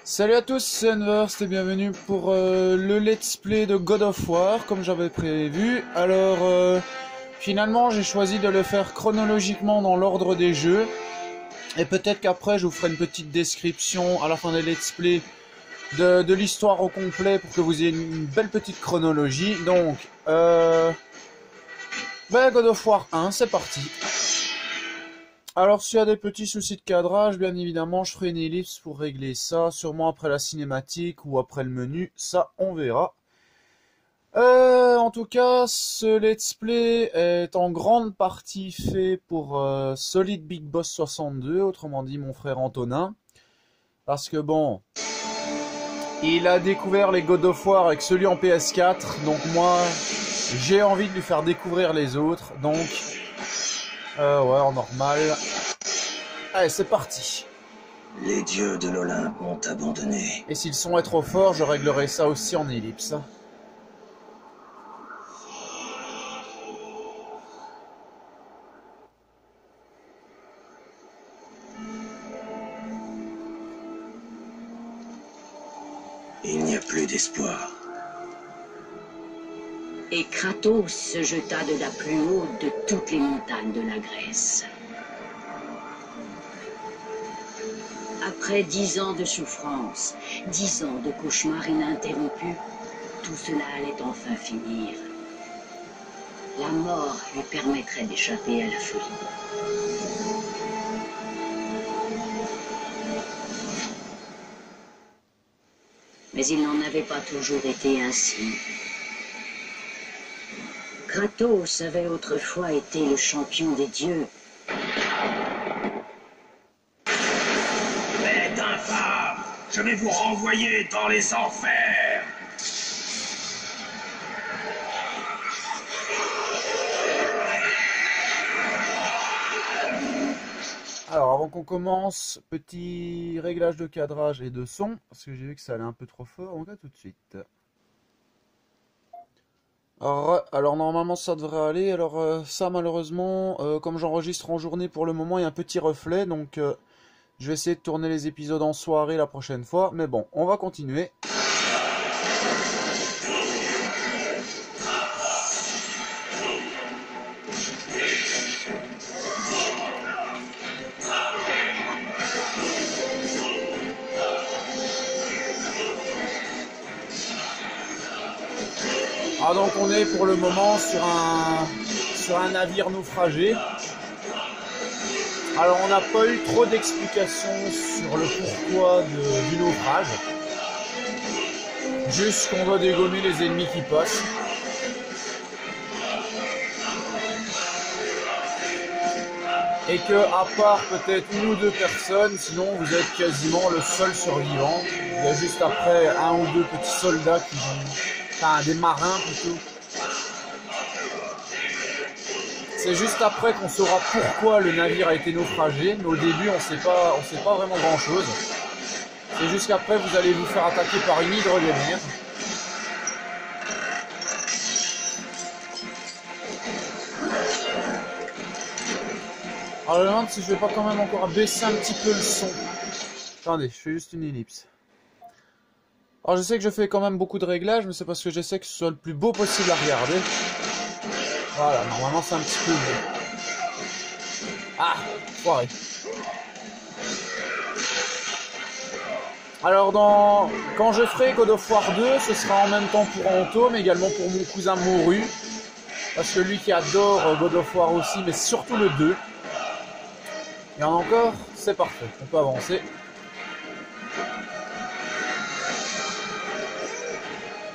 Salut à tous, c'est Enverst et bienvenue pour le let's play de God of War, comme j'avais prévu. Alors, finalement, j'ai choisi de le faire chronologiquement dans l'ordre des jeux. Et peut-être qu'après, je vous ferai une petite description à la fin des let's play de l'histoire au complet pour que vous ayez une belle petite chronologie. Donc, God of War 1, c'est parti. Alors s'il y a des petits soucis de cadrage, bien évidemment, je ferai une ellipse pour régler ça, sûrement après la cinématique ou après le menu, ça on verra. En tout cas, ce let's play est en grande partie fait pour Solid Big Boss 62, autrement dit mon frère Antonin. Parce que bon, il a découvert les God of War avec celui en PS4, donc moi, j'ai envie de lui faire découvrir les autres, donc... ouais, en normal. Allez, c'est parti. Les dieux de l'Olympe m'ont abandonné. Et si le son est trop fort, je réglerai ça aussi en ellipse. Il n'y a plus d'espoir. Et Kratos se jeta de la plus haute de toutes les montagnes de la Grèce. Après 10 ans de souffrance, 10 ans de cauchemars ininterrompus, tout cela allait enfin finir. La mort lui permettrait d'échapper à la folie. Mais il n'en avait pas toujours été ainsi. Kratos avait autrefois été le champion des dieux. Bête infâme, je vais vous renvoyer dans les enfers. Alors avant qu'on commence, petit réglage de cadrage et de son, parce que j'ai vu que ça allait un peu trop fort, on va tout de suite. Alors normalement ça devrait aller, alors ça malheureusement, comme j'enregistre en journée pour le moment, il y a un petit reflet, donc je vais essayer de tourner les épisodes en soirée la prochaine fois, mais bon, on va continuer. Ah donc on est pour le moment sur un navire naufragé. Alors on n'a pas eu trop d'explications sur le pourquoi du naufrage. Juste qu'on doit dégommer les ennemis qui passent. Et que à part peut-être une ou deux personnes, sinon vous êtes quasiment le seul survivant. Il y a juste après un ou deux petits soldats qui vont... Enfin, des marins plutôt. C'est juste après qu'on saura pourquoi le navire a été naufragé. Mais au début, on sait pas vraiment grand chose. C'est juste qu'après, vous allez vous faire attaquer par une hydre de mer. Alors, je me demande si je vais pas quand même encore baisser un petit peu le son. Attendez, je fais juste une ellipse. Alors je sais que je fais quand même beaucoup de réglages, mais c'est parce que j'essaie que ce soit le plus beau possible à regarder. Voilà, normalement c'est un petit peu mieux. Ah, foiré. Alors quand je ferai God of War 2, ce sera en même temps pour Anto, mais également pour mon cousin Moru. Parce que lui qui adore God of War aussi, mais surtout le 2. Il y en a encore, c'est parfait, on peut avancer.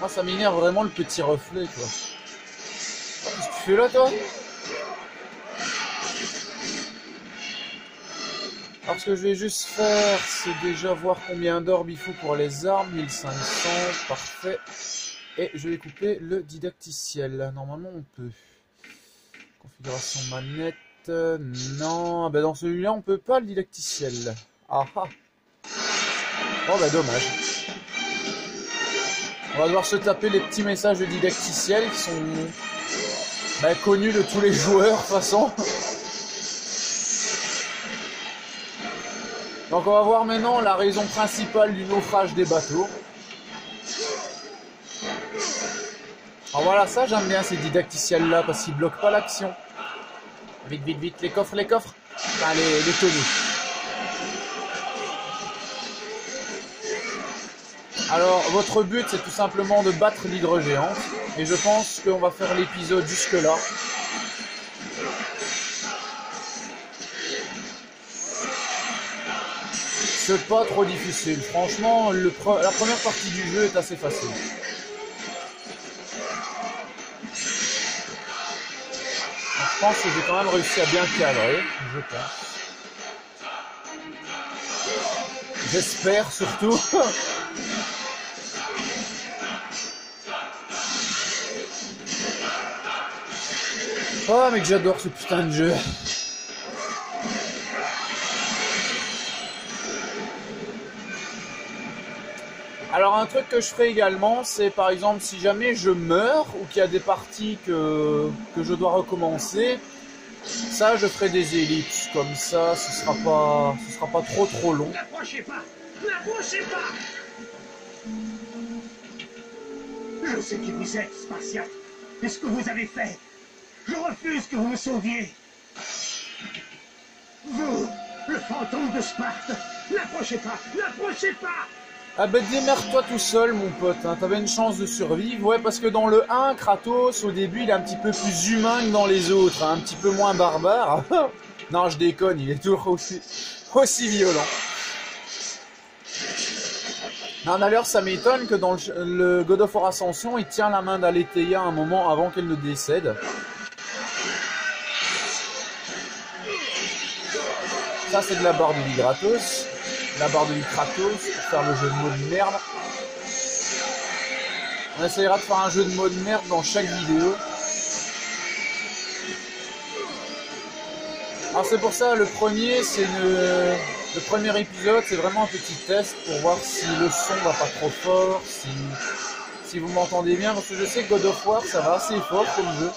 Ah, ça m'énerve vraiment le petit reflet, quoi. Qu'est-ce que tu fais là, toi? Alors, ce que je vais juste faire, c'est déjà voir combien d'orbes il faut pour les armes. 1500, parfait. Et je vais couper le didacticiel. Normalement, on peut. Configuration manette. Non, ben dans celui-là, on peut pas le didacticiel. Ah ah. Oh, bah dommage. On va devoir se taper les petits messages de didacticiel qui sont connus de tous les joueurs de toute façon. Donc on va voir maintenant la raison principale du naufrage des bateaux. Alors voilà, ça j'aime bien ces didacticiels là parce qu'ils bloquent pas l'action. Vite, vite, vite, les coffres, les coffres. Enfin, les tenues. Alors, votre but, c'est tout simplement de battre l'hydre géante. Et je pense qu'on va faire l'épisode jusque-là. C'est pas trop difficile. Franchement, la première partie du jeu est assez facile. Donc, je pense que j'ai quand même réussi à bien cadrer. Je pense. J'espère surtout. Oh mais que j'adore ce putain de jeu. Alors un truc que je ferai également, c'est par exemple si jamais je meurs ou qu'il y a des parties que je dois recommencer, ça je ferai des ellipses, comme ça ce sera pas trop long. N'approchez pas! N'approchez pas! Je sais qui vous êtes, Spartiate, et ce que vous avez fait. Je refuse que vous me sauviez. Vous, le fantôme de Sparte, n'approchez pas! N'approchez pas! Ah bah démerde-toi tout seul mon pote, hein. T'avais une chance de survivre. Ouais, parce que dans le 1, Kratos au début il est un petit peu plus humain que dans les autres, hein. Un petit peu moins barbare. Non je déconne, il est toujours aussi violent. Non d'ailleurs ça m'étonne que dans le God of War Ascension il tient la main d'Aletheia un moment avant qu'elle ne décède. Ça c'est de la barre de l'Hydratos. La barre de Kratos pour faire le jeu de mots de merde. On essayera de faire un jeu de mots de merde dans chaque vidéo. Alors c'est pour ça le premier épisode c'est vraiment un petit test pour voir si le son va pas trop fort, si vous m'entendez bien, parce que je sais que God of War ça va assez fort comme jeu.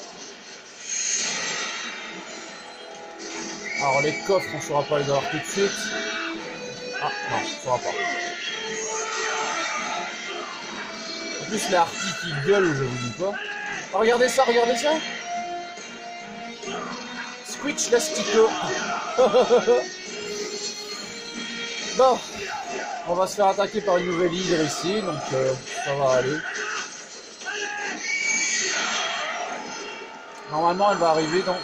Alors les coffres on ne saura pas les avoir tout de suite. Ah non, ça va pas. En plus les harpies qui gueulent, je vous dis pas. Oh, regardez ça, regardez ça. Squitch l'astico. Bon, on va se faire attaquer par une nouvelle hydre ici, donc ça va aller. Normalement elle va arriver dans...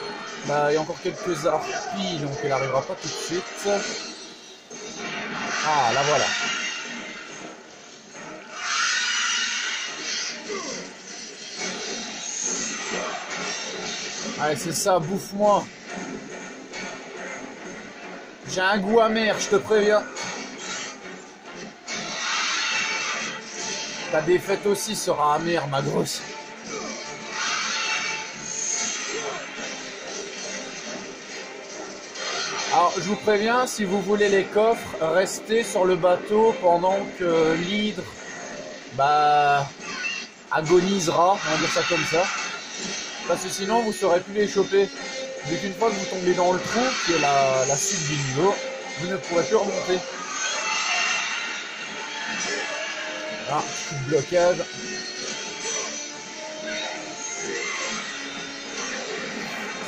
Bah, il y a encore quelques harpies, donc elle arrivera pas tout de suite. Ah, la voilà. Allez, c'est ça, bouffe-moi. J'ai un goût amer, je te préviens. Ta défaite aussi sera amère, ma grosse. Alors, je vous préviens, si vous voulez les coffres, restez sur le bateau pendant que l'hydre agonisera, on va dire ça comme ça. Parce que sinon, vous ne saurez plus les choper. Vu qu'une fois que vous tombez dans le trou, qui est la suite du niveau, vous ne pourrez plus remonter. Ah, coup de blocage.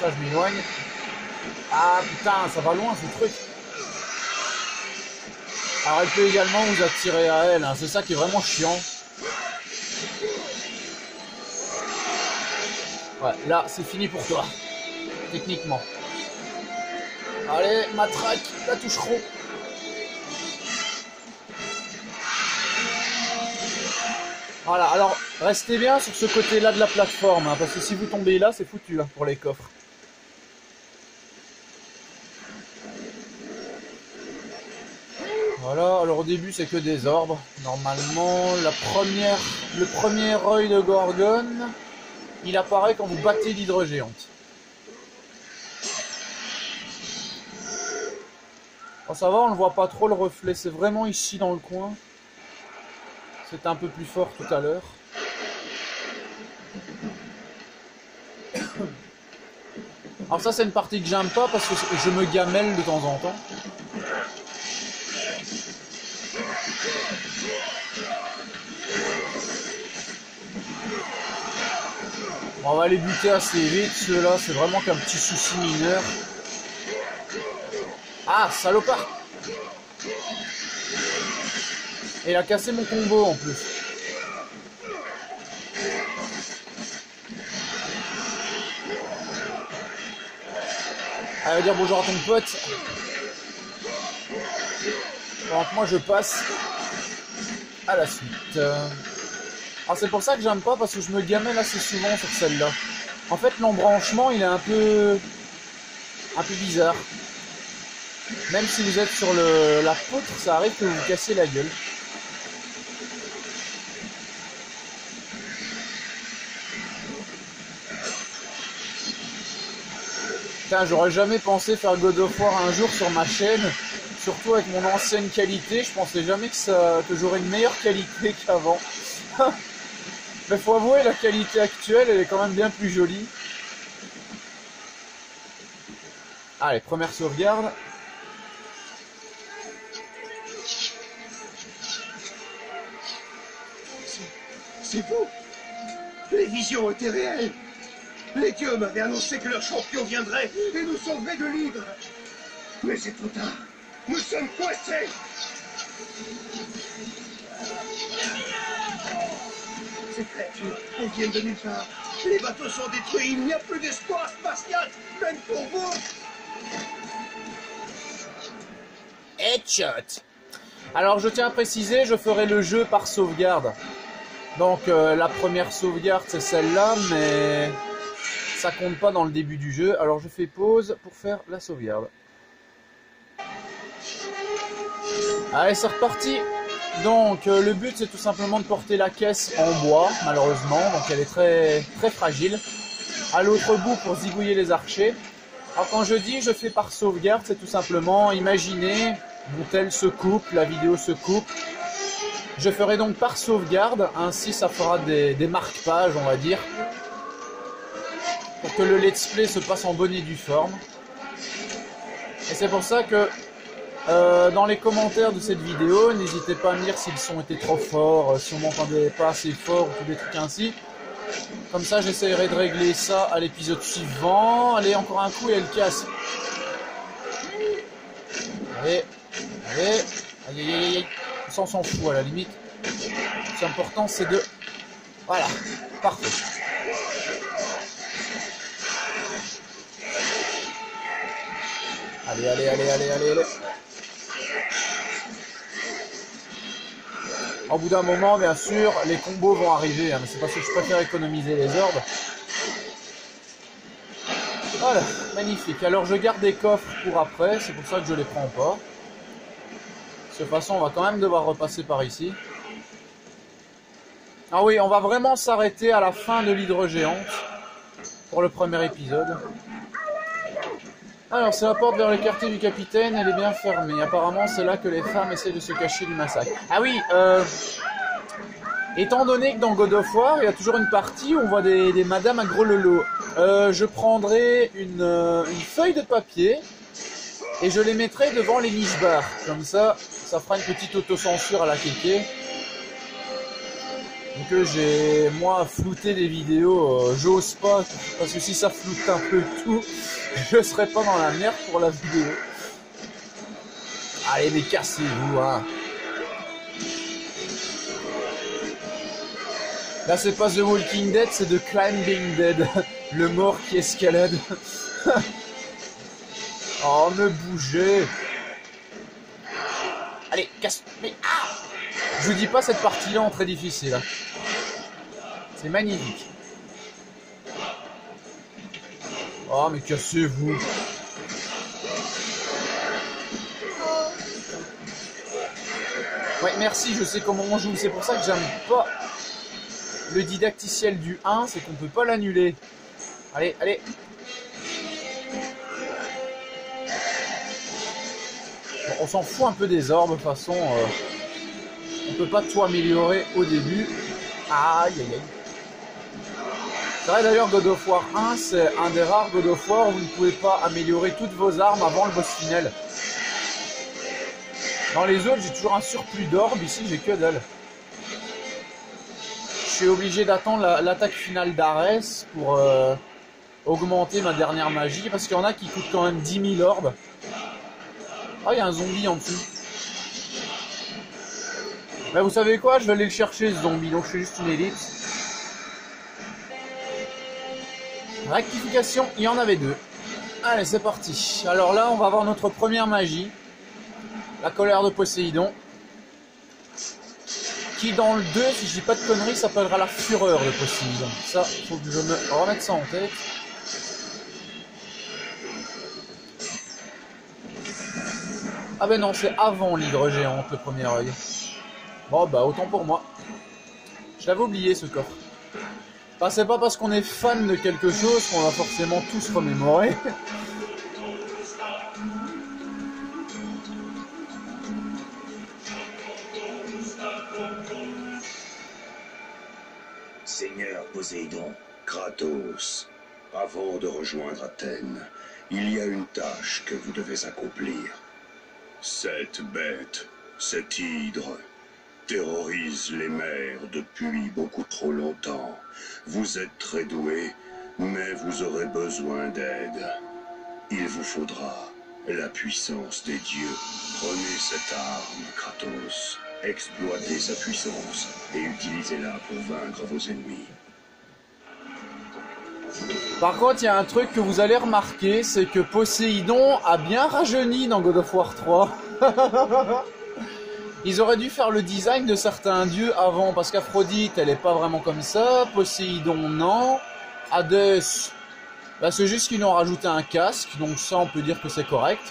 Ça, je m'éloigne. Ah putain, ça va loin ce truc. Alors elle peut également vous attirer à elle, hein. C'est ça qui est vraiment chiant. Ouais, là c'est fini pour toi. Techniquement. Allez, matraque, la toucheront. Voilà, alors restez bien sur ce côté-là de la plateforme, hein, parce que si vous tombez là, c'est foutu hein, pour les coffres. Voilà, alors au début c'est que des orbes. Normalement, le premier œil de Gorgone, il apparaît quand vous battez l'hydre géante. Oh, ça va, on ne voit pas trop le reflet, c'est vraiment ici dans le coin. C'était un peu plus fort tout à l'heure. Alors ça c'est une partie que j'aime pas parce que je me gamelle de temps en temps. On va les buter assez vite, ceux-là, c'est vraiment qu'un petit souci mineur. Ah, salopard! Et il a cassé mon combo en plus. Elle va dire bonjour à ton pote. Donc moi je passe à la suite. Alors c'est pour ça que j'aime pas, parce que je me gamelle assez souvent sur celle-là. En fait l'embranchement il est un peu bizarre. Même si vous êtes sur la poutre, ça arrive que vous vous cassez la gueule. Putain, j'aurais jamais pensé faire God of War un jour sur ma chaîne. Surtout avec mon ancienne qualité, je pensais jamais que j'aurais une meilleure qualité qu'avant. Mais faut avouer, la qualité actuelle, elle est quand même bien plus jolie. Allez, première sauvegarde. C'est vous! Les visions étaient réelles! Les dieux m'avaient annoncé que leur champion viendrait et nous sauverait de l'hydre! Mais c'est trop tard! Nous sommes coincés! Ces créatures, elles viennent de nulle part. Les bateaux sont détruits, il n'y a plus d'espoir spatial, même pour vous! Headshot. Alors je tiens à préciser, je ferai le jeu par sauvegarde. Donc la première sauvegarde c'est celle-là, mais ça compte pas dans le début du jeu. Alors je fais pause pour faire la sauvegarde. Allez, c'est reparti. Donc le but c'est tout simplement de porter la caisse en bois, malheureusement. Donc elle est très fragile. À l'autre bout pour zigouiller les archers. Alors quand je dis je fais par sauvegarde, c'est tout simplement, imaginez, mon tel se coupe, la vidéo se coupe. Je ferai donc par sauvegarde, ainsi ça fera des marque-pages, on va dire. Pour que le let's play se passe en bonne et due forme. Et c'est pour ça que dans les commentaires de cette vidéo, n'hésitez pas à me dire si le son était trop fort, si on m'entendait pas assez fort ou des trucs ainsi. Comme ça j'essaierai de régler ça à l'épisode suivant. Allez, encore un coup et elle casse. Allez, allez, aïe aïe aïe aïe. Ça on s'en fout à la limite. Le plus important c'est de... Voilà, parfait. Allez, allez, allez, allez, allez, allez. Au bout d'un moment, bien sûr, les combos vont arriver, hein, mais c'est parce que je préfère économiser les orbes. Voilà, magnifique. Alors je garde des coffres pour après, c'est pour ça que je les prends pas. De toute façon, on va quand même devoir repasser par ici. Ah oui, on va vraiment s'arrêter à la fin de l'hydre géante pour le premier épisode. Alors, c'est la porte vers le quartier du capitaine, elle est bien fermée. Apparemment, c'est là que les femmes essaient de se cacher du massacre. Ah oui, étant donné que dans God of War, il y a toujours une partie où on voit des madames à gros lolo. Je prendrai une feuille de papier et je les mettrai devant les niche-bars. Comme ça, ça fera une petite autocensure à la kéké. Donc j'ai, moi, flouté des vidéos, j'ose pas, parce que si ça floute un peu tout, je serai pas dans la merde pour la vidéo. Allez, mais cassez-vous, hein. Là, c'est pas The Walking Dead, c'est The Climbing Dead. Le mort qui escalade. Oh, me bougez. Allez, casse... Mais, ah! Je vous dis pas cette partie-là en très difficile. Hein. C'est magnifique. Oh, mais cassez-vous. Ouais, merci, je sais comment on joue. C'est pour ça que j'aime pas le didacticiel du 1, c'est qu'on peut pas l'annuler. Allez, allez. Bon, on s'en fout un peu des orbes, de toute façon. On peut pas tout améliorer au début. Aïe, aïe, aïe. C'est vrai d'ailleurs, God of War 1, c'est un des rares God of War où vous ne pouvez pas améliorer toutes vos armes avant le boss final. Dans les autres, j'ai toujours un surplus d'orbe. Ici, j'ai que dalle. Je suis obligé d'attendre l'attaque finale d'Ares pour augmenter ma dernière magie. Parce qu'il y en a qui coûtent quand même 10 000 orbes. Ah, il y a un zombie en dessous. Mais vous savez quoi? Je vais aller le chercher, ce zombie. Donc, je fais juste une ellipse. Rectification, il y en avait 2. Allez, c'est parti. Alors là, on va avoir notre première magie. La colère de Poséidon. Qui dans le 2, si je dis pas de conneries, s'appellera la fureur de Poséidon. Ça, faut que je me remette ça en tête. Ah ben non, c'est avant l'hydre géante, le premier œil. Bon bah, autant pour moi. Je l'avais oublié, ce coffre. Enfin, c'est pas parce qu'on est fan de quelque chose qu'on va forcément tous remémorer. Seigneur Poséidon, Kratos, avant de rejoindre Athènes, il y a une tâche que vous devez accomplir. Cette bête, cette hydre, terrorise les mers depuis beaucoup trop longtemps. Vous êtes très doué, mais vous aurez besoin d'aide. Il vous faudra la puissance des dieux. Prenez cette arme, Kratos. Exploitez sa puissance et utilisez-la pour vaincre vos ennemis. Par contre, il y a un truc que vous allez remarquer, c'est que Poséidon a bien rajeuni dans God of War 3. Ils auraient dû faire le design de certains dieux avant, parce qu'Aphrodite, elle est pas vraiment comme ça. Poséidon, non. Hadès, bah, c'est juste qu'ils lui ont rajouté un casque, donc ça, on peut dire que c'est correct.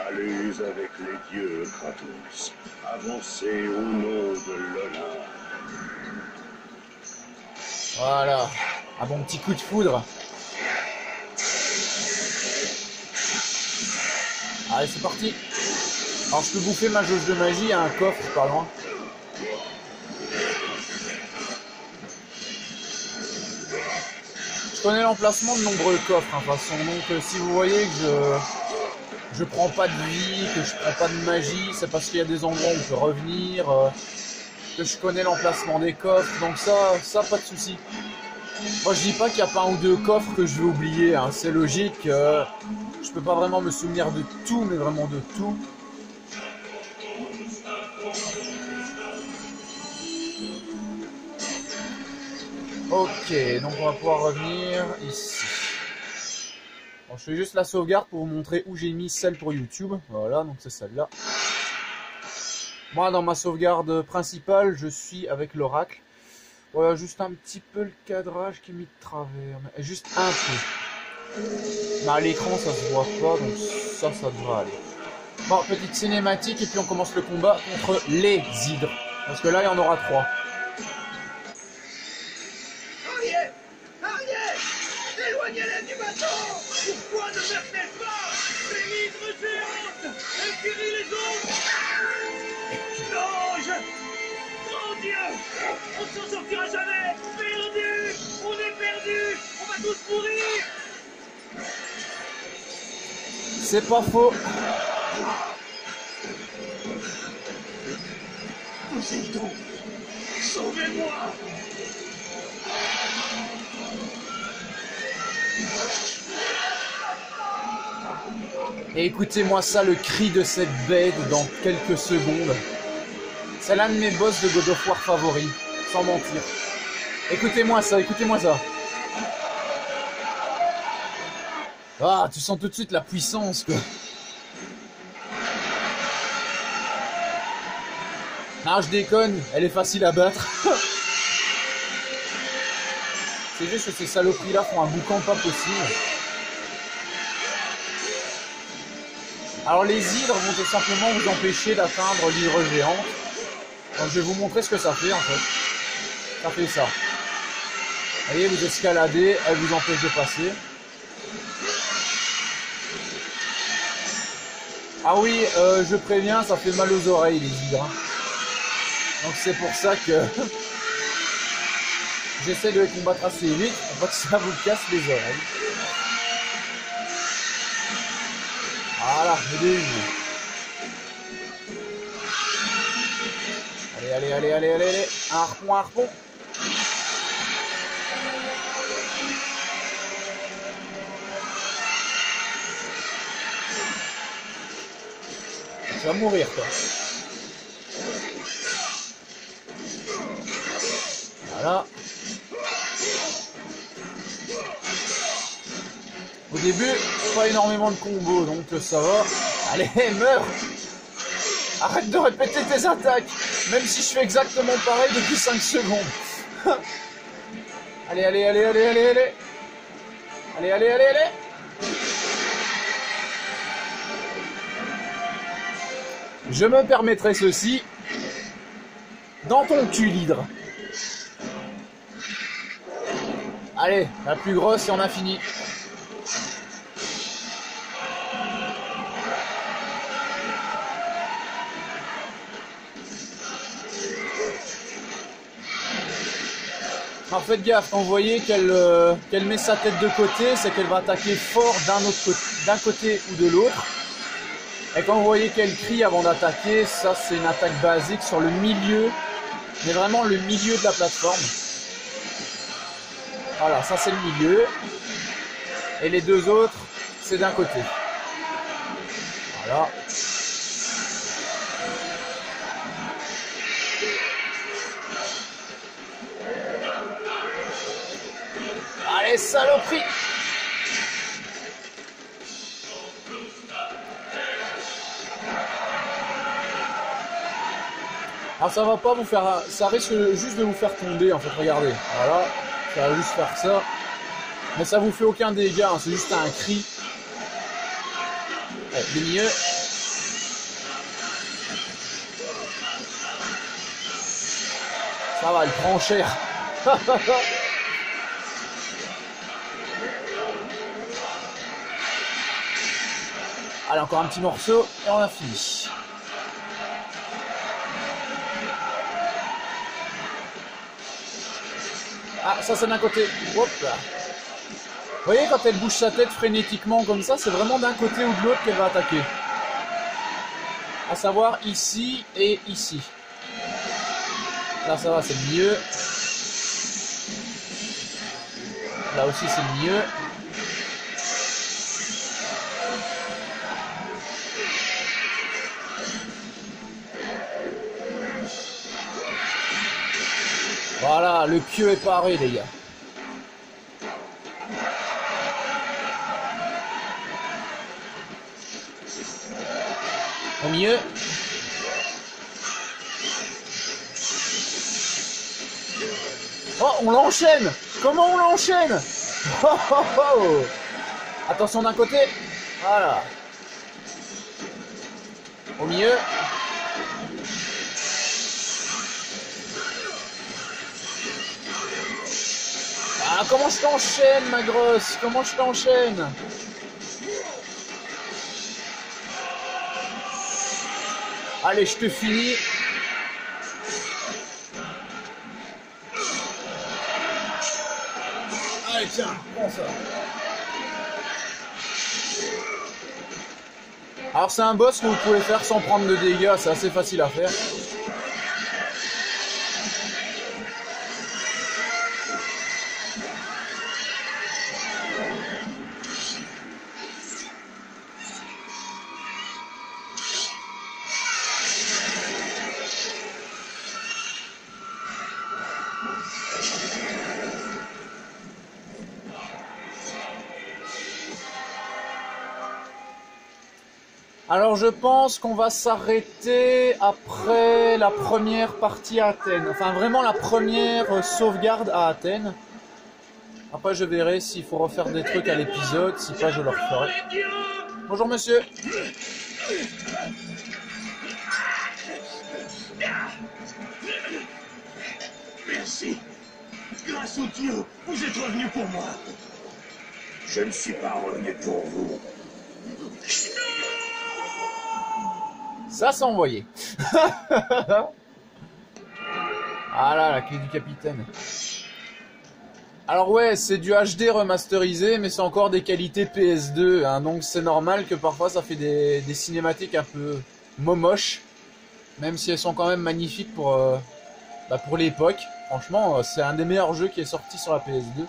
Allez avec les dieux, Kratos. Avancez au nom de l'honneur. Voilà. Un bon petit coup de foudre. Allez, c'est parti. Alors, je peux bouffer ma jauge de magie, il y a un coffre pas loin. Je connais l'emplacement de nombreux coffres, hein, de toute façon. Donc, si vous voyez que je prends pas de vie, que je prends pas de magie, c'est parce qu'il y a des endroits où je peux revenir, que je connais l'emplacement des coffres, donc ça pas de souci. Moi je dis pas qu'il n'y a pas un ou deux coffres que je vais oublier, hein. C'est logique, je peux pas vraiment me souvenir de tout, mais vraiment de tout. Ok, donc on va pouvoir revenir ici. Bon, je fais juste la sauvegarde pour vous montrer où j'ai mis celle pour YouTube. Voilà, donc c'est celle-là. Moi, dans ma sauvegarde principale, je suis avec l'oracle. Voilà, juste un petit peu le cadrage qui est mis de travers. Mais juste un peu. Mais à l'écran, ça se voit pas, donc ça devrait aller. Bon, petite cinématique, et puis on commence le combat contre les hydres. Parce que là, il y en aura 3. Éloignez-les du bateau! Pourquoi ne meurt-elle pas? C'est l'hydre géante! Elle guérit les autres! Non, Oh Dieu! On ne s'en sortira jamais! Perdu! On est perdu! On va tous mourir! C'est pas faux. Poséidon! Sauvez-moi! Et écoutez-moi ça, le cri de cette bête dans quelques secondes. C'est l'un de mes boss de God of War favoris, sans mentir. Écoutez-moi ça, écoutez-moi ça. Ah, tu sens tout de suite la puissance, quoi. Ah, je déconne, elle est facile à battre. C'est juste que ces saloperies-là font un boucan pas possible. Alors les hydres vont tout simplement vous empêcher d'atteindre l'hydre géante. Donc je vais vous montrer ce que ça fait en fait. Ça fait ça. Vous voyez, vous escaladez, elle vous empêche de passer. Ah oui, je préviens, ça fait mal aux oreilles les hydres. Donc c'est pour ça que j'essaie de les combattre assez vite pour pas que ça vous casse les oreilles. Voilà, je l'ai eu. Allez, allez, allez, allez, allez, allez. Un harpon, un harpon. Tu vas mourir, toi. Voilà. Au début, pas énormément de combos, donc ça va. Allez, meurs! Arrête de répéter tes attaques, même si je fais exactement pareil depuis 5 secondes. Allez, allez, allez, allez, allez, allez. Allez, allez, allez, allez. Je me permettrai ceci. Dans ton cul, l'hydre. Allez, la plus grosse et on a fini. Alors faites gaffe, quand vous voyez qu'elle met sa tête de côté, c'est qu'elle va attaquer fort d'un côté ou de l'autre. Et quand vous voyez qu'elle crie avant d'attaquer, ça c'est une attaque basique sur le milieu, mais vraiment le milieu de la plateforme. Voilà, ça c'est le milieu. Et les deux autres, c'est d'un côté. Voilà. Allez, saloperie! Alors ça va pas vous faire, ça risque juste de vous faire tomber en fait, regardez, voilà, ça va juste faire ça, mais ça vous fait aucun dégât, hein, c'est juste un cri. Allez, le milieu. Ça va, elle prend cher. Allez, encore un petit morceau et on a fini. Ah, ça c'est d'un côté. Hop là. Vous voyez, quand elle bouge sa tête frénétiquement comme ça, c'est vraiment d'un côté ou de l'autre qu'elle va attaquer. À savoir ici et ici. Là ça va, c'est mieux. Là aussi c'est mieux. Voilà, le pieu est paré, les gars. Au milieu. Oh, on l'enchaîne. Comment on l'enchaîne? Oh, oh, oh. Attention d'un côté. Voilà. Au milieu. Ah, comment je t'enchaîne, ma grosse? Comment je t'enchaîne? Allez, je te finis. Allez, tiens, prends ça. Alors, c'est un boss que vous pouvez faire sans prendre de dégâts, c'est assez facile à faire. Alors je pense qu'on va s'arrêter après la première partie à Athènes. Enfin vraiment la première sauvegarde à Athènes. Après je verrai s'il faut refaire des trucs à l'épisode, si pas je le referai. Bonjour monsieur. Merci. Grâce au Dieu, vous êtes revenu pour moi. Je ne suis pas revenu pour vous. Ça s'est envoyé. Ah là, la clé du capitaine. Alors ouais, c'est du HD remasterisé, mais c'est encore des qualités PS2, hein, donc c'est normal que parfois ça fait des cinématiques un peu momoches. Même si elles sont quand même magnifiques pour l'époque. Franchement, c'est un des meilleurs jeux qui est sorti sur la PS2.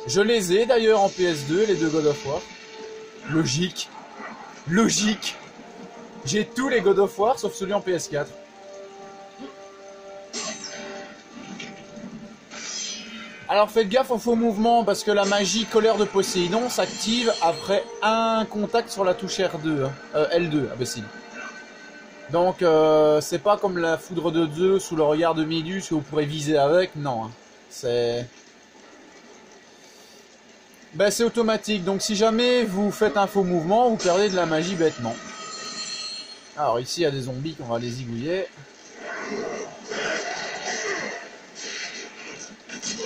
Je les ai d'ailleurs en PS2, les deux God of War. Logique. Logique. J'ai tous les God of War sauf celui en PS4. Alors faites gaffe au faux mouvement parce que la magie colère de Poséidon s'active après un contact sur la touche R2, L2, imbécile. Donc c'est pas comme la foudre de Zeus sous le regard de Méduse que vous pourrez viser avec, non. Hein. C'est automatique, donc si jamais vous faites un faux mouvement, vous perdez de la magie bêtement. Alors ici il y a des zombies qu'on va les zigouiller.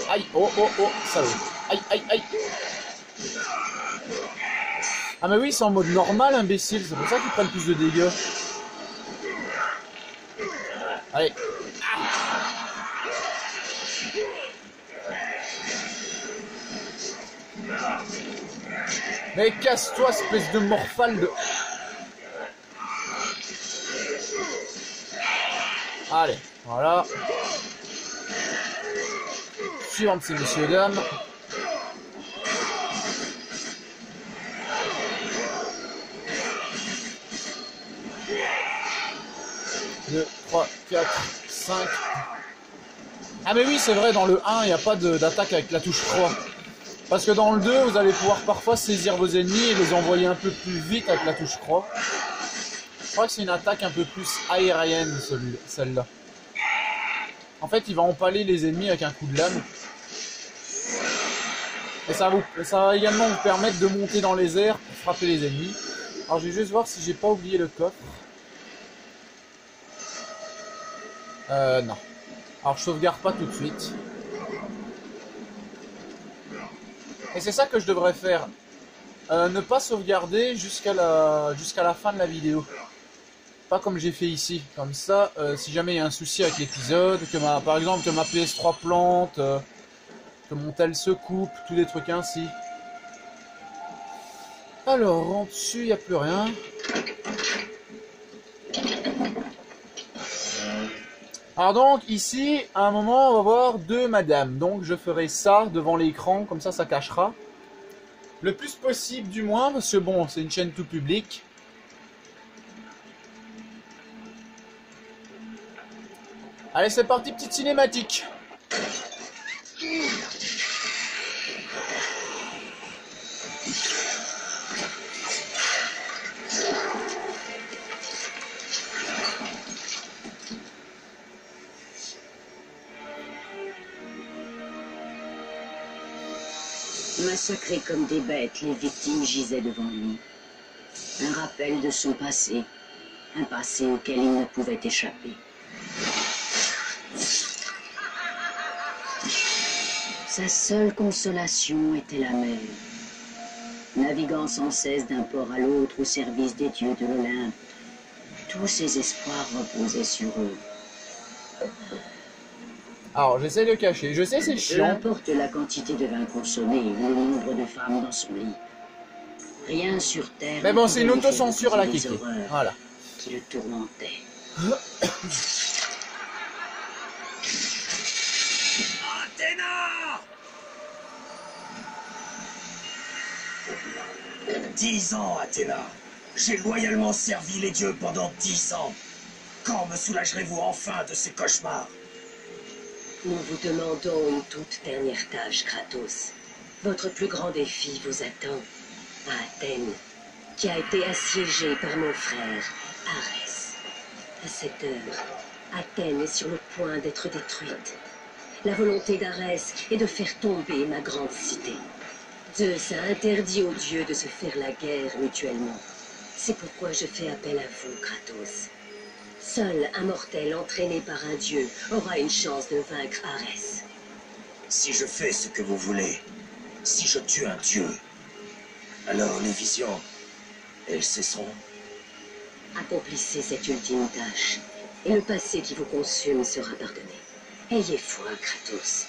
Aïe, oh, oh, oh, salaud. Aïe, aïe, aïe. Ah mais oui, c'est en mode normal, imbécile. C'est pour ça qu'ils prennent plus de dégâts. Allez. Mais casse-toi, espèce de morphale de... Allez, voilà. Suivante, ces messieurs dames. 2, 3, 4, 5. Ah mais oui, c'est vrai, dans le 1, il n'y a pas d'attaque avec la touche 3. Parce que dans le 2, vous allez pouvoir parfois saisir vos ennemis et les envoyer un peu plus vite avec la touche 3. Je crois que c'est une attaque un peu plus aérienne, celle-là. En fait, il va empaler les ennemis avec un coup de lame. Et ça va également vous permettre de monter dans les airs pour frapper les ennemis. Alors je vais juste voir si j'ai pas oublié le coffre. Non. Alors je sauvegarde pas tout de suite. Et c'est ça que je devrais faire. Ne pas sauvegarder jusqu'à la fin de la vidéo. Pas comme j'ai fait ici. Comme ça, si jamais il y a un souci avec l'épisode, par exemple que ma PS3 plante, que mon tel se coupe, tous des trucs ainsi. Alors, en dessus, il n'y a plus rien. Alors donc, ici, à un moment, on va voir deux madames. Donc, je ferai ça devant l'écran, comme ça cachera. Le plus possible, du moins, parce que bon, c'est une chaîne tout public. Allez, c'est parti, petite cinématique. Massacrés comme des bêtes, les victimes gisaient devant lui. Un rappel de son passé, un passé auquel il ne pouvait échapper. Sa seule consolation était la mer. Naviguant sans cesse d'un port à l'autre au service des dieux de l'Olympe, tous ses espoirs reposaient sur eux. Alors, j'essaie de cacher. Je sais, c'est Peu chiant. importe la quantité de vin consommé ou le nombre de femmes dans son lit. Rien sur terre. Mais bon, c'est une ne pouvait autocensure à la les kéké. horreurs Voilà. qui le tourmentaient. Athéna! 10 ans, Athéna. J'ai loyalement servi les dieux pendant 10 ans. Quand me soulagerez-vous enfin de ces cauchemars? Nous vous demandons une toute dernière tâche, Kratos. Votre plus grand défi vous attend à Athènes, qui a été assiégée par mon frère, Arès. À cette heure, Athènes est sur le point d'être détruite. La volonté d'Arès est de faire tomber ma grande cité. Zeus a interdit aux dieux de se faire la guerre mutuellement. C'est pourquoi je fais appel à vous, Kratos. Seul un mortel entraîné par un dieu aura une chance de vaincre Arès. Si je fais ce que vous voulez, si je tue un dieu, alors les visions, elles cesseront. Accomplissez cette ultime tâche, et le passé qui vous consume sera pardonné. Ayez foi, Kratos.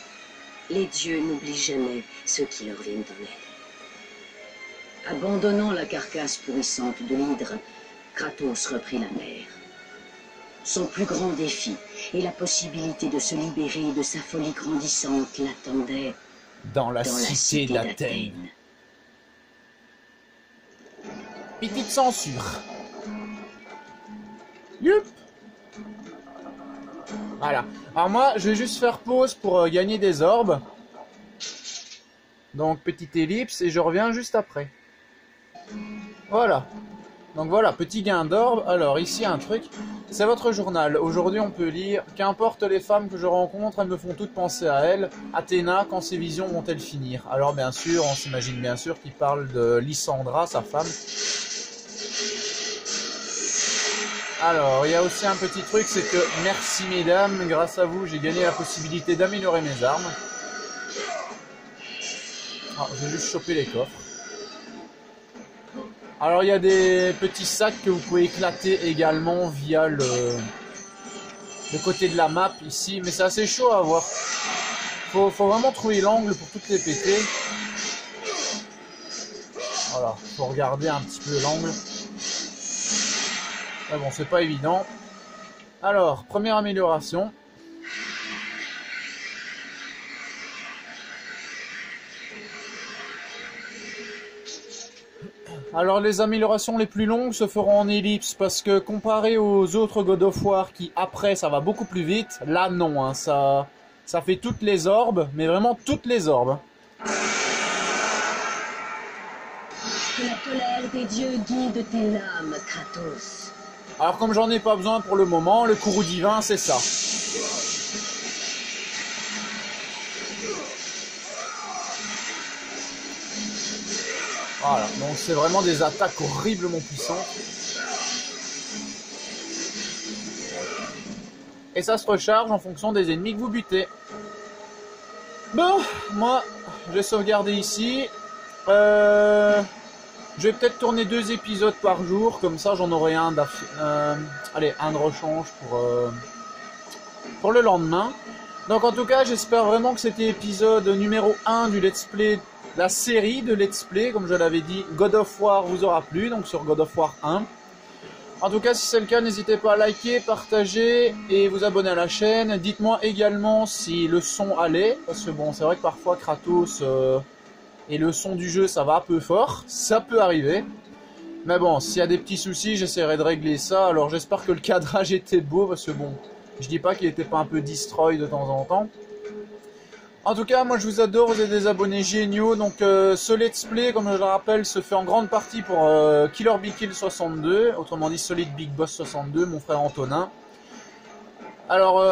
Les dieux n'oublient jamais ceux qui leur viennent en aide. Abandonnant la carcasse pourrissante de l'hydre, Kratos reprit la mer. Son plus grand défi et la possibilité de se libérer de sa folie grandissante l'attendait dans la cité d'Athènes. Petite censure. Youp. Voilà. Alors moi, je vais juste faire pause pour gagner des orbes. Donc, petite ellipse, et je reviens juste après. Voilà. Donc voilà, petit gain d'orbe. Alors, ici, un truc. C'est votre journal. Aujourd'hui, on peut lire « Qu'importe les femmes que je rencontre, elles me font toutes penser à elle. Athéna, quand ces visions vont-elles finir ?» Alors, bien sûr, on s'imagine bien sûr qu'il parle de Lysandra, sa femme. Alors, il y a aussi un petit truc, c'est que merci mesdames, grâce à vous, j'ai gagné la possibilité d'améliorer mes armes. Ah, je vais juste choper les coffres. Alors, il y a des petits sacs que vous pouvez éclater également via le côté de la map ici, mais c'est assez chaud à voir. Faut vraiment trouver l'angle pour toutes les péter. Voilà, faut regarder un petit peu l'angle. Mais bon, c'est pas évident. Alors, première amélioration. Alors, les améliorations les plus longues se feront en ellipse, parce que comparé aux autres God of War qui, après, ça va beaucoup plus vite, là, non, hein, ça fait toutes les orbes, mais vraiment toutes les orbes. Que la colère des dieux guide tes lames, Kratos. Alors comme j'en ai pas besoin pour le moment, le courroux divin c'est ça. Voilà, donc c'est vraiment des attaques horriblement puissantes. Et ça se recharge en fonction des ennemis que vous butez. Bon, moi, je vais sauvegarder ici. Je vais peut-être tourner 2 épisodes par jour, comme ça j'en aurai un un de rechange pour le lendemain. Donc en tout cas, j'espère vraiment que cet épisode numéro 1 du Let's Play, la série de Let's Play, comme je l'avais dit, God of War vous aura plu, donc sur God of War 1. En tout cas, si c'est le cas, n'hésitez pas à liker, partager et vous abonner à la chaîne. Dites-moi également si le son allait, parce que bon, c'est vrai que parfois Kratos... et le son du jeu, ça va un peu fort, ça peut arriver. Mais bon, s'il y a des petits soucis, j'essaierai de régler ça. Alors j'espère que le cadrage était beau, parce que bon, je dis pas qu'il était pas un peu destroy de temps en temps. En tout cas, moi je vous adore, vous êtes des abonnés géniaux. Donc ce let's play, comme je le rappelle, se fait en grande partie pour Killer Be Kill 62, autrement dit Solid Big Boss 62, mon frère Antonin. Alors...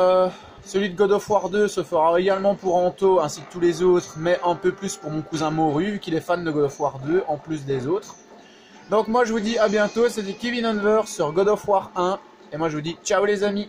celui de God of War 2 se fera également pour Anto ainsi que tous les autres, mais un peu plus pour mon cousin Moru, vu qu'il est fan de God of War 2 en plus des autres. Donc moi je vous dis à bientôt, c'était Kevin Unver sur God of War 1, et moi je vous dis ciao les amis.